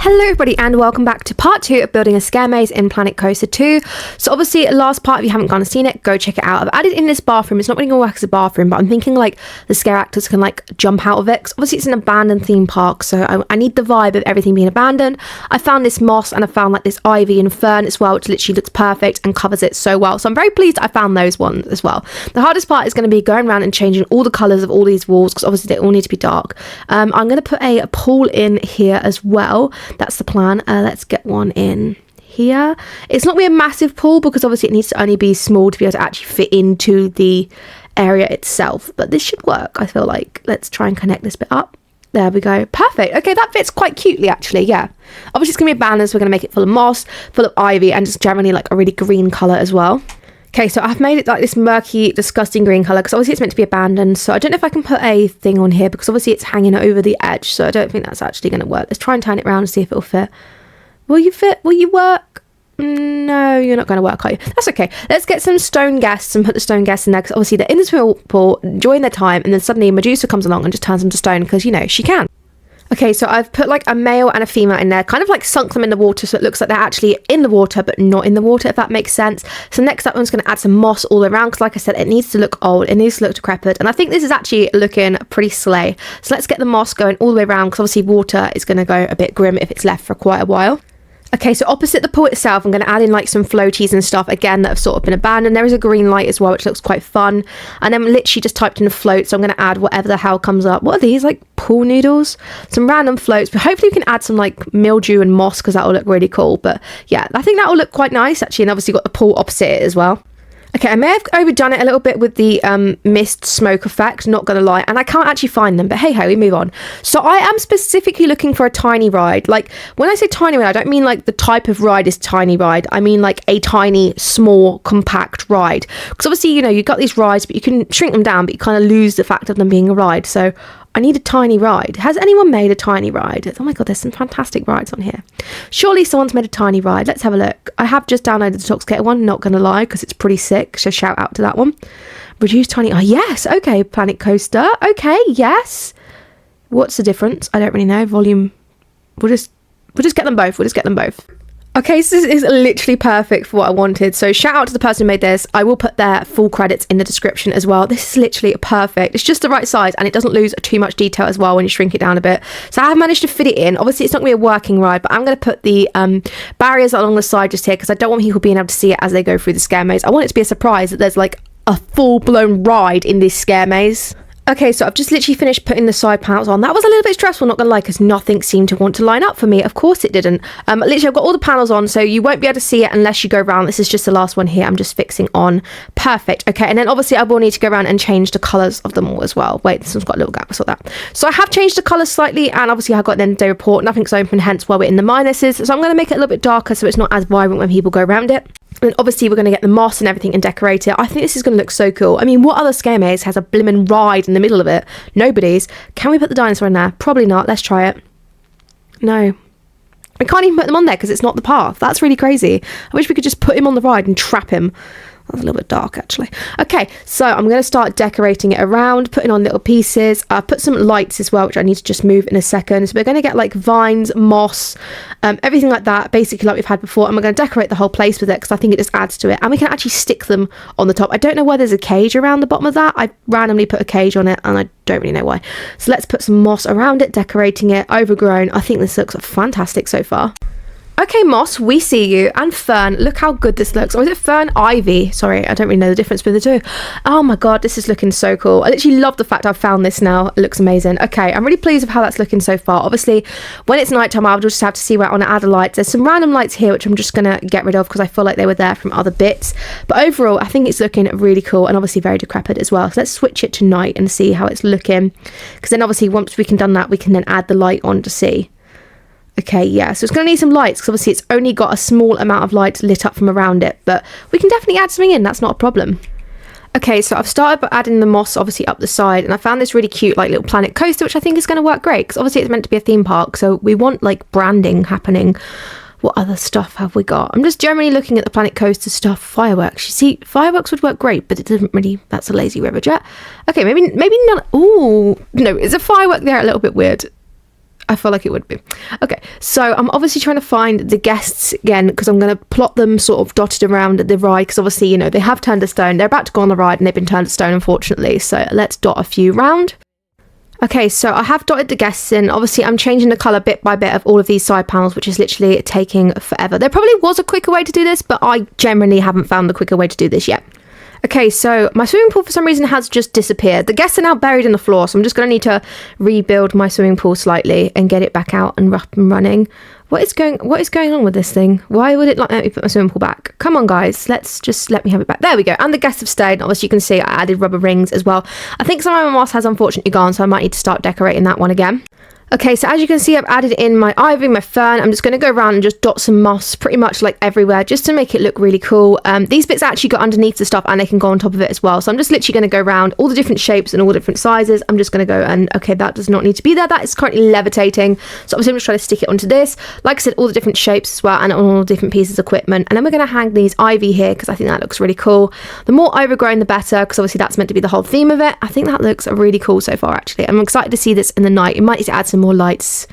Hello everybody and welcome back to part 2 of building a Scaremaze in Planet Coaster 2. So obviously last part, if you haven't gone and seen it, go check it out. I've added in this bathroom. It's not really going to work as a bathroom, but I'm thinking like the scare actors can like jump out of it. 'Cause obviously it's an abandoned theme park, so I need the vibe of everything being abandoned. I found this moss and I found like this ivy and fern as well, which literally looks perfect and covers it so well. So I'm very pleased I found those ones as well. The hardest part is going to be going around and changing all the colours of all these walls, because obviously they all need to be dark. I'm going to put a pool in here as well. That's the plan. Let's get one in here. It's not going to be a massive pool because obviously it needs to only be small to be able to actually fit into the area itself, but this should work, I feel like. Let's try and connect this bit up. There we go. Perfect. Okay, that fits quite cutely actually. Yeah, obviously it's gonna be abandoned, so we're gonna make it full of moss, full of ivy, and just generally like a really green color as well. Okay, so I've made it like this murky, disgusting green colour because obviously it's meant to be abandoned. So I don't know if I can put a thing on here because obviously it's hanging over the edge. So I don't think that's actually going to work. Let's try and turn it around and see if it'll fit. Will you fit? Will you work? No, you're not going to work, are you? That's okay. Let's get some stone guests and put the stone guests in there because obviously they're in the swimming pool, enjoying their time, and then suddenly Medusa comes along and just turns them to stone because, you know, she can. Okay, so I've put like a male and a female in there, kind of like sunk them in the water so it looks like they're actually in the water but not in the water, if that makes sense. So next up I'm just going to add some moss all around because like I said, it needs to look old, it needs to look decrepit, and I think this is actually looking pretty slay. So let's get the moss going all the way around because obviously water is going to go a bit grim if it's left for quite a while. Okay, so opposite the pool itself, I'm going to add in like some floaties and stuff, again, that have sort of been abandoned. There is a green light as well, which looks quite fun. And then literally just typed in a float, so I'm going to add whatever the hell comes up. What are these, like pool noodles? Some random floats, but hopefully we can add some like mildew and moss because that will look really cool. But yeah, I think that will look quite nice actually, and obviously got the pool opposite it as well. Okay, I may have overdone it a little bit with the mist smoke effect, not gonna lie, and I can't actually find them, but hey ho, we move on. So I am specifically looking for a tiny ride. Like, when I say tiny ride, I don't mean like the type of ride is tiny ride. I mean like a tiny, small, compact ride. Because obviously, you know, you've got these rides, but you can shrink them down, but you kind of lose the fact of them being a ride. So I need a tiny ride. Has anyone made a tiny ride? Oh my god, there's some fantastic rides on here. Surely someone's made a tiny ride. Let's have a look. I have just downloaded the Toxicator one, not gonna lie, because it's pretty sick, so shout out to that one. Reduce tiny, oh yes, okay, Planet Coaster, okay, yes. What's the difference? I don't really know. Volume, we'll just get them both, Okay, so this is literally perfect for what I wanted. So shout out to the person who made this. I will put their full credits in the description as well. This is literally perfect. It's just the right size and it doesn't lose too much detail as well when you shrink it down a bit. So I have managed to fit it in. Obviously, it's not going to be a working ride, but I'm going to put the barriers along the side just here because I don't want people being able to see it as they go through the scare maze. I want it to be a surprise that there's like a full-blown ride in this scare maze. Okay, so I've just literally finished putting the side panels on. That was a little bit stressful, not gonna lie, because nothing seemed to want to line up for me. Of course it didn't. Literally, I've got all the panels on, so you won't be able to see it unless you go around. This is just the last one here. I'm just fixing on. Perfect. Okay, and then obviously I will need to go around and change the colours of them all as well. Wait, this one's got a little gap. I saw that. So I have changed the colours slightly, and obviously I've got an end of day report. Nothing's open, hence why we're in the minuses. So I'm going to make it a little bit darker so it's not as vibrant when people go around it. And obviously we're going to get the moss and everything and decorate it. I think this is going to look so cool. I mean, what other scare maze has a blimmin' ride in the middle of it? Nobody's. Can we put the dinosaur in there? Probably not. Let's try it. No. I can't even put them on there because it's not the path. That's really crazy. I wish we could just put him on the ride and trap him. That's a little bit dark actually. Okay, so I'm going to start decorating it around, putting on little pieces. I've put some lights as well, which I need to just move in a second. So we're going to get like vines, moss, everything like that, basically like we've had before. And we're going to decorate the whole place with it because I think it just adds to it. And we can actually stick them on the top. I don't know why there's a cage around the bottom of that. I randomly put a cage on it and I don't really know why. So let's put some moss around it, decorating it, overgrown. I think this looks fantastic so far. Okay, moss, we see you. And fern, look how good this looks. Or is it fern? Ivy. Sorry, I don't really know the difference between the two. Oh my god, this is looking so cool. I literally love the fact I've found this now. It looks amazing. Okay, I'm really pleased with how that's looking so far. Obviously, when it's nighttime, I'll just have to see where I want to add the lights. There's some random lights here, which I'm just going to get rid of because I feel like they were there from other bits. But overall, I think it's looking really cool and obviously very decrepit as well. So let's switch it to night and see how it's looking. Because then obviously, once we can done that, we can then add the light on to see. Okay, yeah, so it's going to need some lights because obviously it's only got a small amount of light lit up from around it, but we can definitely add something in, that's not a problem. Okay, so I've started by adding the moss obviously up the side, and I found this really cute like little Planet Coaster, which I think is going to work great because obviously it's meant to be a theme park, so we want like branding happening. What other stuff have we got? I'm just generally looking at the Planet Coaster stuff. Fireworks, you see, fireworks would work great, but it doesn't really, that's a lazy river jet. Okay, maybe not. Oh, no, is a firework there a little bit weird? I feel like it would be. Okay, so I'm obviously trying to find the guests again, because I'm going to plot them sort of dotted around the ride, because obviously, you know, they have turned to stone. They're about to go on the ride and they've been turned to stone, unfortunately. So let's dot a few round. Okay, so I have dotted the guests in. Obviously, I'm changing the colour bit by bit of all of these side panels, which is literally taking forever. There probably was a quicker way to do this, but I generally haven't found the quicker way to do this yet. Okay, so my swimming pool for some reason has just disappeared. The guests are now buried in the floor, so I'm just going to need to rebuild my swimming pool slightly and get it back out and up and running. What is going on with this thing? Why would it not let me put my swimming pool back? Come on, guys, let me have it back. There we go. And the guests have stayed. Obviously, you can see I added rubber rings as well. I think some of my moss has unfortunately gone, so I might need to start decorating that one again. Okay, so as you can see, I've added in my ivy, my fern. I'm just going to go around and just dot some moss pretty much like everywhere, just to make it look really cool. These bits actually go underneath the stuff and they can go on top of it as well. So I'm just literally going to go around all the different shapes and all different sizes. I'm just going to go and, okay, that does not need to be there. That is currently levitating. So obviously I'm just trying to stick it onto this. Like I said, all the different shapes as well and all the different pieces of equipment. And then we're going to hang these ivy here because I think that looks really cool. The more overgrown, the better, because obviously that's meant to be the whole theme of it. I think that looks really cool so far, actually. I'm excited to see this in the night. It might need to add some more lights.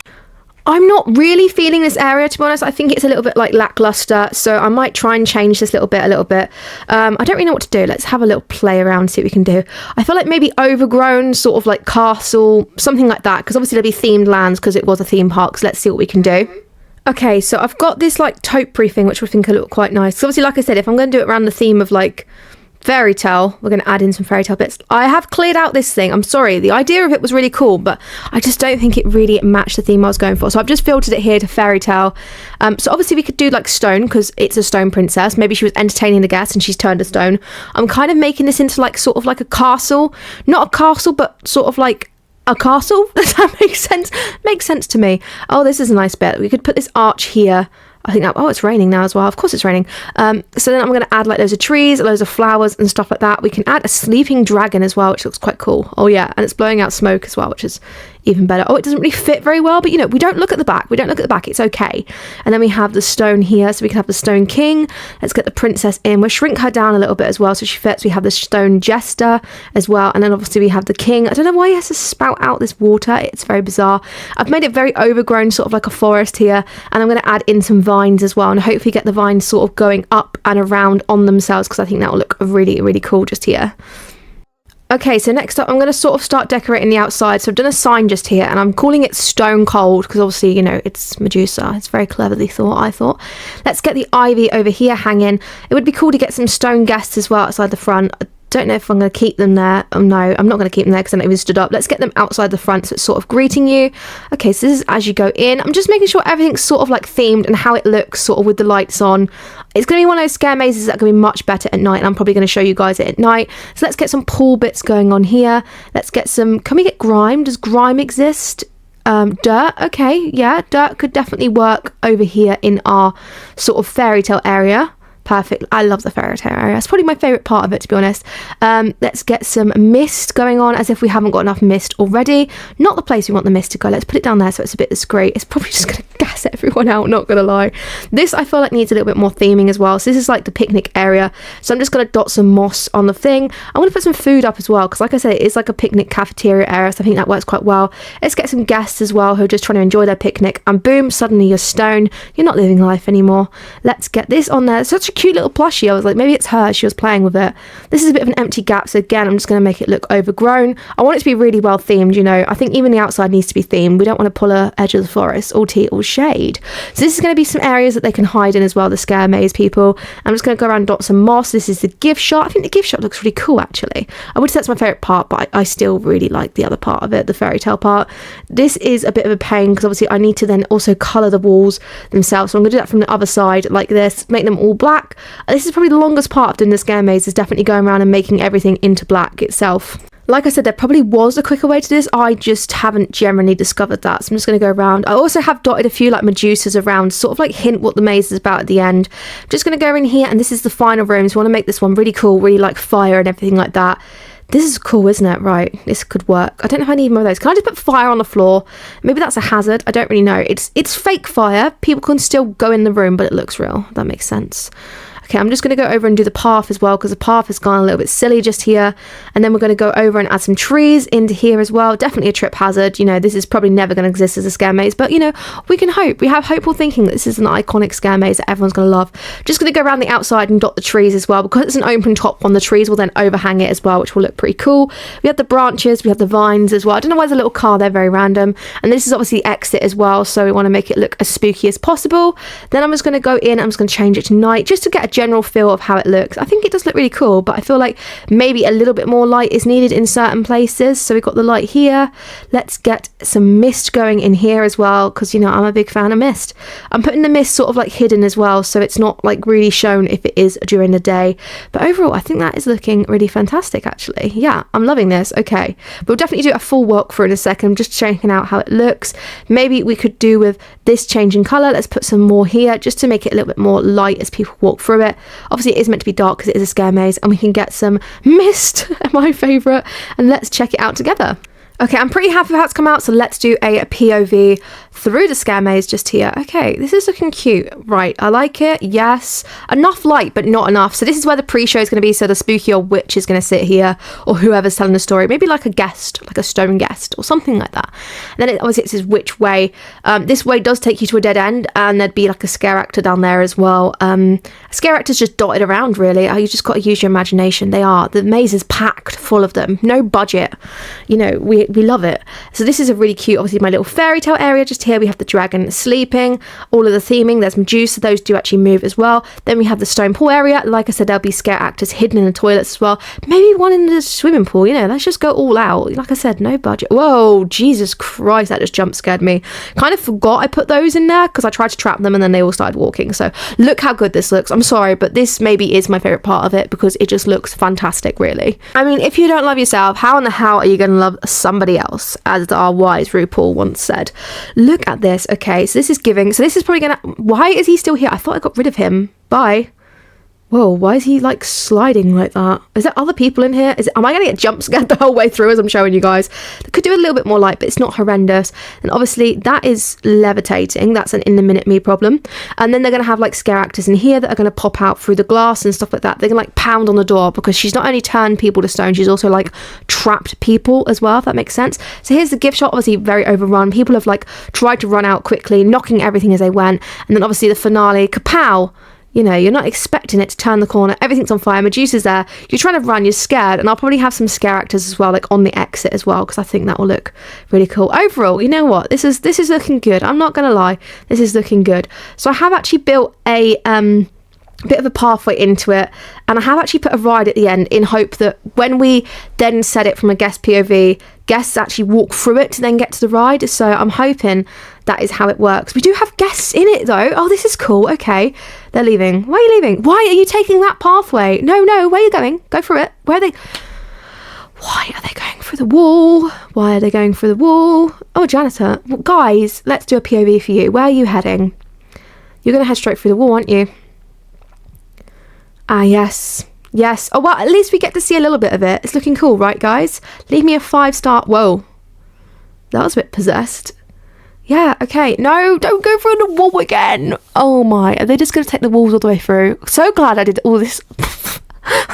I'm not really feeling this area, to be honest. I think it's a little bit like lackluster, so I might try and change this a little bit. I don't really know what to do. Let's have a little play around, see what we can do. I feel like maybe overgrown, sort of like castle, something like that, because obviously there'll be themed lands because it was a theme park, so let's see what we can do. Okay, so I've got this like topiary thing, which I think will look quite nice. So obviously, like I said, if I'm going to do it around the theme of like fairy tale, we're going to add in some fairy tale bits. I have cleared out this thing. I'm sorry, the idea of it was really cool, but I just don't think it really matched the theme I was going for, so I've just filtered it here to fairy tale. So obviously we could do like stone, because it's a stone princess. Maybe she was entertaining the guests and she's turned to stone. I'm kind of making this into like sort of like a castle, not a castle, but sort of like a castle. Does that make sense? Makes sense to me. Oh, this is a nice bit. We could put this arch here. I think that, oh, it's raining now as well. Of course it's raining. So then I'm going to add like loads of trees, loads of flowers and stuff like that. We can add a sleeping dragon as well, which looks quite cool. Oh yeah, and it's blowing out smoke as well, which is even better. Oh, it doesn't really fit very well, but you know, we don't look at the back. It's okay. And then we have the stone here, so we can have the stone king. Let's get the princess in. We'll shrink her down a little bit as well so she fits. We have the stone jester as well, and then obviously we have the king. I don't know why he has to spout out this water. It's very bizarre. I've made it very overgrown, sort of like a forest here, and I'm going to add in some vines as well, and hopefully get the vines sort of going up and around on themselves, because I think that will look really, really cool just here. Okay, so next up I'm going to sort of start decorating the outside. So I've done a sign just here, and I'm calling it Stone Cold because obviously, you know, it's Medusa. It's very cleverly thought, I thought. Let's get the ivy over here hanging. It would be cool to get some stone guests as well outside the front. I don't know if I'm going to keep them there. Oh no, I'm not going to keep them there because they're not even stood up. Let's get them outside the front so it's sort of greeting you. Okay, so this is as you go in. I'm just making sure everything's sort of like themed and how it looks sort of with the lights on. It's going to be one of those scare mazes that are going to be much better at night, and I'm probably going to show you guys it at night. So let's get some pool bits going on here. Let's get some, can we get grime? Does grime exist? Dirt, okay, yeah, dirt could definitely work over here in our sort of fairy tale area. Perfect. I love the fairy tale area. It's probably my favourite part of it, to be honest. Let's get some mist going on, as if we haven't got enough mist already. Not the place we want the mist to go. Let's put it down there so it's a bit discreet. It's probably just going to gas everyone out, not going to lie. This, I feel like, needs a little bit more theming as well. So this is like the picnic area. So I'm just going to dot some moss on the thing. I'm going to put some food up as well, because like I said, it is like a picnic cafeteria area, so I think that works quite well. Let's get some guests as well who are just trying to enjoy their picnic, and boom, suddenly you're stone. You're not living life anymore. Let's get this on there. Such a cute little plushie. I was like, maybe it's her. She was playing with it. This is a bit of an empty gap, so again, I'm just going to make it look overgrown. I want it to be really well themed, you know. I think even the outside needs to be themed. We don't want to pull a edge of the forest, all tea, all shade. So this is going to be some areas that they can hide in as well, the scare maze people. I'm just going to go around and dot some moss. This is the gift shop. I think the gift shop looks really cool, actually. I would say that's my favourite part, but I still really like the other part of it, the fairy tale part. This is a bit of a pain, because obviously I need to then also colour the walls themselves. So I'm going to do that from the other side, like this, make them all black. This is probably the longest part of doing the scare maze, is definitely going around and making everything into black itself. Like I said, there probably was a quicker way to do this. I just haven't generally discovered that. So I'm just going to go around. I also have dotted a few like Medusas around, sort of like hint what the maze is about at the end. I'm just going to go in here, and this is the final room. So I want to make this one really cool, really like fire and everything like that. This is cool, isn't it? Right, this could work. I don't know if I need more of those. Can I just put fire on the floor? Maybe that's a hazard. I don't really know. It's fake fire. People can still go in the room, but it looks real. That makes sense. Okay, I'm just going to go over and do the path as well, because the path has gone a little bit silly just here. And then we're going to go over and add some trees into here as well. Definitely a trip hazard. You know, this is probably never going to exist as a scare maze, but you know, we can hope. We have hopeful thinking that this is an iconic scare maze that everyone's going to love. Just going to go around the outside and dot the trees as well, because it's an open top one. The trees will then overhang it as well, which will look pretty cool. We have the branches, we have the vines as well. I don't know why there's a little car there, very random. And this is obviously the exit as well, so we want to make it look as spooky as possible. Then I'm just going to go in, I'm just going to change it to night, just to get a general feel of how it looks. I think it does look really cool, but I feel like maybe a little bit more light is needed in certain places. So we've got the light here. Let's get some mist going in here as well, because you know, I'm a big fan of mist. I'm putting the mist sort of like hidden as well, so it's not like really shown if it is during the day. But overall, I think that is looking really fantastic, actually. Yeah, I'm loving this. Okay, we'll definitely do a full walkthrough in a second, just checking out how it looks. Maybe we could do with this change in color. Let's put some more here just to make it a little bit more light as people walk through it. Obviously, it is meant to be dark because it is a scare maze, and we can get some mist, my favorite, and let's check it out together. Okay, I'm pretty happy with how it's come out, so let's do a POV through the scare maze just here. Okay, this is looking cute. Right, I like it. Yes. Enough light, but not enough. So this is where the pre-show is going to be, so the spooky old witch is going to sit here, or whoever's telling the story. Maybe like a guest, like a stone guest, or something like that. And then obviously it says which way. This way does take you to a dead end, and there'd be like a scare actor down there as well. Scare actors just dotted around, really. You just got to use your imagination. They are. The maze is packed full of them. No budget. You know, we love it. So this is a really cute, obviously my little fairy tale area just here. We have the dragon sleeping, all of the theming. There's Medusa, those do actually move as well. Then we have the stone pool area. Like I said, there'll be scare actors hidden in the toilets as well. Maybe one in the swimming pool, you know, let's just go all out. Like I said, no budget. Whoa, Jesus Christ, that just jump scared me. Kind of forgot I put those in there because I tried to trap them and then they all started walking. So look how good this looks. I'm sorry, but this maybe is my favorite part of it because it just looks fantastic, really. I mean, if you don't love yourself, how in the hell are you going to love somebody else, as our wise RuPaul once said? Look at this. Okay, so this is giving, so this is probably gonna, why is he still here? I thought I got rid of him. Bye. Whoa, why is he like sliding like that? Is there other people in here? Am I gonna get jump scared the whole way through as I'm showing you guys? They could do a little bit more light, but it's not horrendous. And obviously that is levitating. That's an in the minute me problem. And then they're gonna have like scare actors in here that are gonna pop out through the glass and stuff like that. They're gonna like pound on the door because she's not only turned people to stone, she's also like trapped people as well, if that makes sense. So here's the gift shop, obviously very overrun. People have like tried to run out quickly, knocking everything as they went. And then obviously the finale, kapow! You know, you're not expecting it to turn the corner. Everything's on fire. Medusa's there. You're trying to run. You're scared. And I'll probably have some scare actors as well, like on the exit as well, because I think that will look really cool. Overall, you know what? This is looking good. I'm not going to lie. This is looking good. So I have actually built a bit of a pathway into it, and I have actually put a ride at the end in hope that when we then set it from a guest POV, guests actually walk through it to then get to the ride. So I'm hoping that is how it works. We do have guests in it though. Oh, this is cool. Okay, they're leaving. Why are you leaving? Why are you taking that pathway? No, where are you going? Go for it. Why are they going through the wall? Why are they going through the wall? Oh, janitor. Well, guys, let's do a POV for you. Where are you heading? You're gonna head straight through the wall, aren't you? Ah, yes. Oh, well, at least we get to see a little bit of it. It's looking cool, right, guys? Leave me a 5-star. Whoa. That was a bit possessed. Yeah, okay. No, don't go through the wall again. Oh, my. Are they just going to take the walls all the way through? So glad I did all this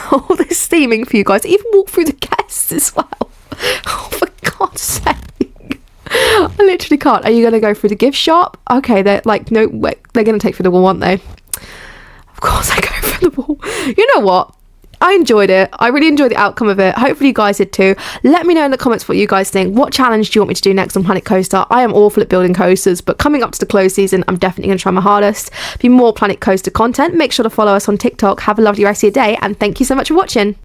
all this theming for you guys. Even walk through the guests as well. Oh, for God's sake. I literally can't. Are you going to go through the gift shop? Okay, they're like, no, wait. They're going to take through the wall, aren't they? Of course I go for the wall. You know what? I enjoyed it. I really enjoyed the outcome of it. Hopefully you guys did too. Let me know in the comments what you guys think. What challenge do you want me to do next on Planet Coaster? I am awful at building coasters, but coming up to the close season, I'm definitely going to try my hardest. For more Planet Coaster content, make sure to follow us on TikTok. Have a lovely rest of your day, and thank you so much for watching.